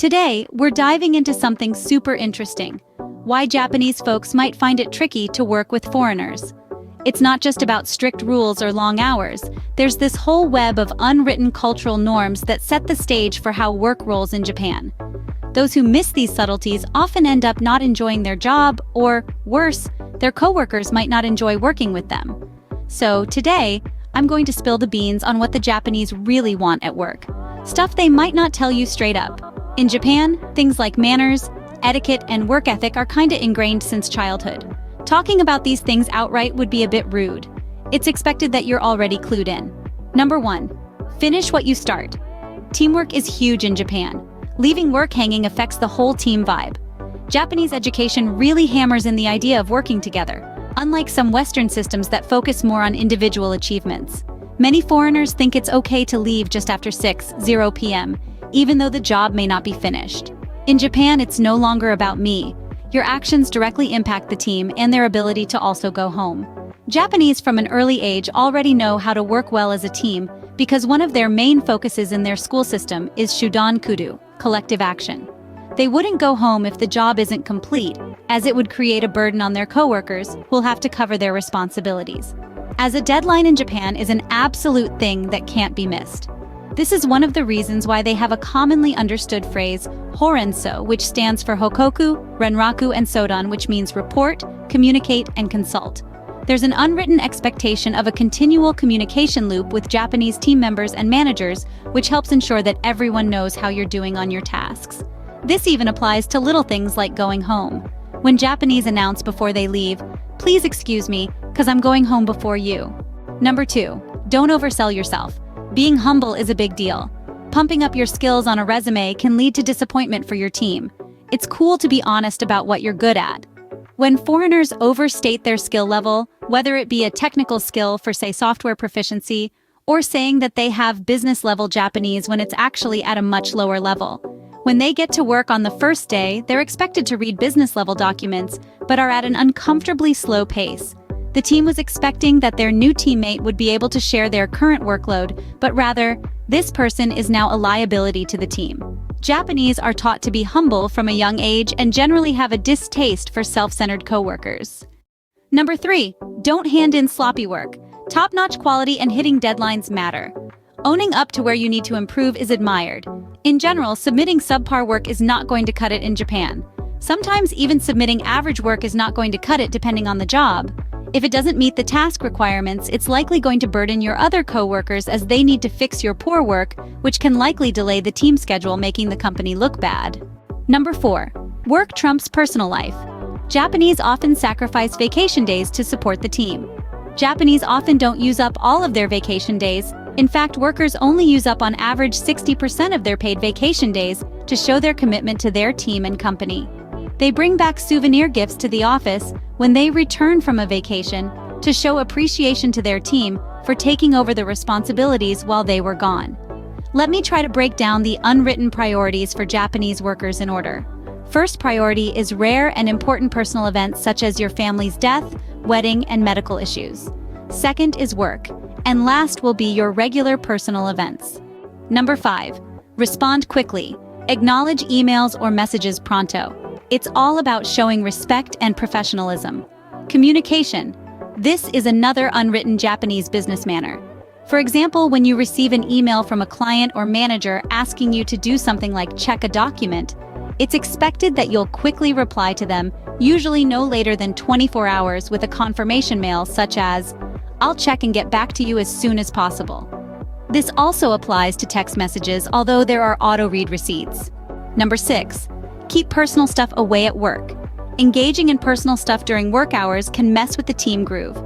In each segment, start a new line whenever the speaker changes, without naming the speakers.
Today, we're diving into something super interesting: why Japanese folks might find it tricky to work with foreigners. It's not just about strict rules or long hours. There's this whole web of unwritten cultural norms that set the stage for how work rolls in Japan. Those who miss these subtleties often end up not enjoying their job, or worse, their coworkers might not enjoy working with them. So today, I'm going to spill the beans on what the Japanese really want at work. Stuff they might not tell you straight up. In Japan, things like manners, etiquette, and work ethic are kinda ingrained since childhood. Talking about these things outright would be a bit rude. It's expected that you're already clued in. Number 1. Finish what you start. Teamwork is huge in Japan. Leaving work hanging affects the whole team vibe. Japanese education really hammers in the idea of working together, unlike some Western systems that focus more on individual achievements. Many foreigners think it's okay to leave just after 6:00 p.m., even though the job may not be finished. In Japan, it's no longer about me. Your actions directly impact the team and their ability to also go home. Japanese from an early age already know how to work well as a team because one of their main focuses in thean school system is shudan kudo, collective action. They wouldn't go home if the job isn't complete, as it would create a burden on their coworkers who'll have to cover their responsibilities. As a deadline in Japan is an absolute thing that can't be missed. This is one of the reasons why they have a commonly understood phrase, horenso, which stands for hokoku, renraku, and sodan, which means report, communicate, and consult. There's an unwritten expectation of a continual communication loop with Japanese team members and managers, which helps ensure that everyone knows how you're doing on your tasks. This even applies to little things like going home. When Japanese announce before they leave, "Please excuse me, 'cause I'm going home before you." Number 2, don't oversell yourself. Being humble is a big deal. Pumping up your skills on a resume can lead to disappointment for your team. It's cool to be honest about what you're good at. When foreigners overstate their skill level, whether it be a technical skill for, say, software proficiency, or saying that they have business-level Japanese when it's actually at a much lower level. When they get to work on the first day, they're expected to read business-level documents, but are at an uncomfortably slow pace. The team was expecting that their new teammate would be able to share their current workload, but rather, this person is now a liability to the team. Japanese are taught to be humble from a young age and generally have a distaste for self-centered coworkers. Number 3, don't hand in sloppy work. Top-notch quality and hitting deadlines matter. Owning up to where you need to improve is admired. In general, submitting subpar work is not going to cut it in Japan. Sometimes even submitting average work is not going to cut it depending on the job. If it doesn't meet the task requirements, it's likely going to burden your other coworkers as they need to fix your poor work, which can likely delay the team schedule, making the company look bad. Number 4, work trumps personal life. Japanese often sacrifice vacation days to support the team. Japanese often don't use up all of their vacation days. In fact, workers only use up on average 60% of their paid vacation days to show their commitment to their team and company. They bring back souvenir gifts to the office when they return from a vacation to show appreciation to their team for taking over the responsibilities while they were gone. Let me try to break down the unwritten priorities for Japanese workers in order. First priority is rare and important personal events such as your family's death, wedding, and medical issues. Second is work, and last will be your regular personal events. Number 5, respond quickly. Acknowledge emails or messages pronto. It's all about showing respect and professionalism. Communication. This is another unwritten Japanese business manner. For example, when you receive an email from a client or manager asking you to do something like check a document, it's expected that you'll quickly reply to them, usually no later than 24 hours with a confirmation mail such as, "I'll check and get back to you as soon as possible." This also applies to text messages, although there are auto-read receipts. Number 6, keep personal stuff away at work. Engaging in personal stuff during work hours can mess with the team groove.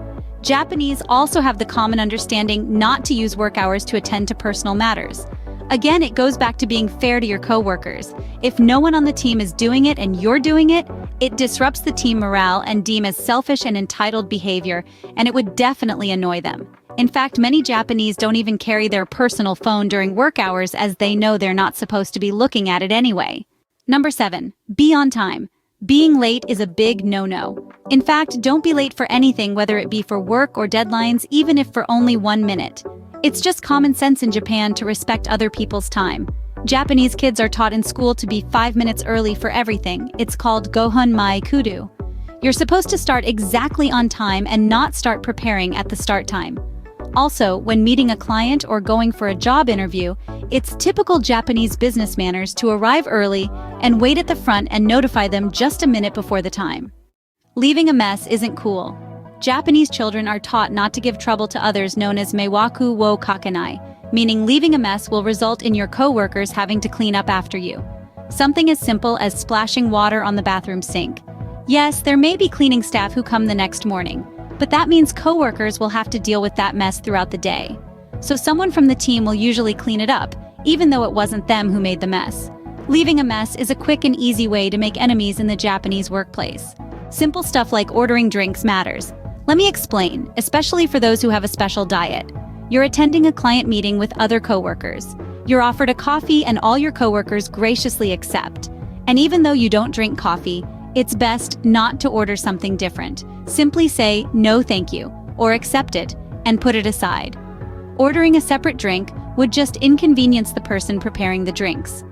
Japanese also have the common understanding not to use work hours to attend to personal matters. Again, it goes back to being fair to your coworkers. If no one on the team is doing it and you're doing it, it disrupts the team morale and deem as selfish and entitled behavior, and it would definitely annoy them. In fact, many Japanese don't even carry their personal phone during work hours as they know they're not supposed to be looking at it anyway. Number 7, be on time. Being late is a big no-no. In fact, don't be late for anything, whether it be for work or deadlines, even if for only 1 minute. It's just common sense in Japan to respect other people's time. Japanese kids are taught in school to be 5 minutes early for everything. It's called gohon mai kudu. You're supposed to start exactly on time and not start preparing at the start time. Also, when meeting a client or going for a job interview, it's typical Japanese business manners to arrive early and wait at the front and notify them just a minute before the time. Leaving a mess isn't cool. Japanese children are taught not to give trouble to others, known as meiwaku wo kakenai, meaning leaving a mess will result in your co-workers having to clean up after you. Something as simple as splashing water on the bathroom sink. Yes, there may be cleaning staff who come the next morning, but that means co-workers will have to deal with that mess throughout the day. So someone from the team will usually clean it up, even though it wasn't them who made the mess. Leaving a mess is a quick and easy way to make enemies in the Japanese workplace. Simple stuff like ordering drinks matters. Let me explain, especially for those who have a special diet. You're attending a client meeting with other coworkers. You're offered a coffee and all your coworkers graciously accept. And even though you don't drink coffee, it's best not to order something different. Simply say, "No thank you," or accept it, and put it aside. Ordering a separate drink would just inconvenience the person preparing the drinks.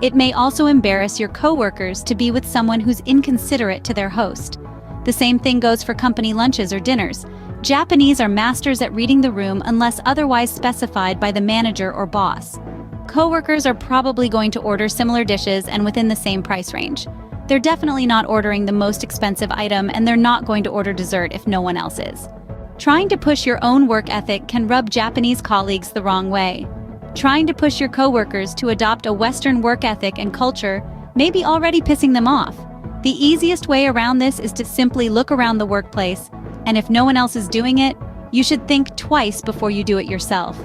It may also embarrass your coworkers to be with someone who's inconsiderate to their host. The same thing goes for company lunches or dinners. Japanese are masters at reading the room unless otherwise specified by the manager or boss. Coworkers are probably going to order similar dishes and within the same price range. They're definitely not ordering the most expensive item, and they're not going to order dessert if no one else is. Trying to push your own work ethic can rub Japanese colleagues the wrong way. Trying to push your coworkers to adopt a Western work ethic and culture may be already pissing them off. The easiest way around this is to simply look around the workplace, and if no one else is doing it, you should think twice before you do it yourself.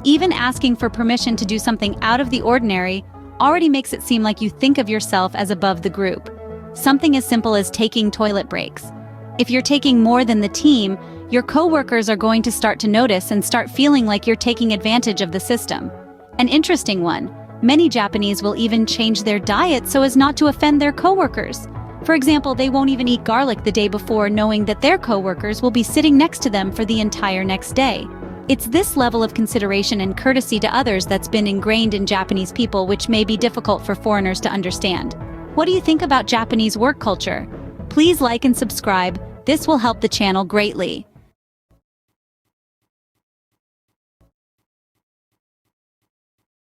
Even asking for permission to do something out of the ordinary already makes it seem like you think of yourself as above the group. Something as simple as taking toilet breaks. If you're taking more than the team, your coworkers are going to start to notice and start feeling like you're taking advantage of the system. An interesting one, many Japanese will even change their diet so as not to offend their coworkers. For example, they won't even eat garlic the day before, knowing that their coworkers will be sitting next to them for the entire next day. It's this level of consideration and courtesy to others that's been ingrained in Japanese people, which may be difficult for foreigners to understand. What do you think about Japanese work culture? Please like and subscribe. This will help the channel greatly.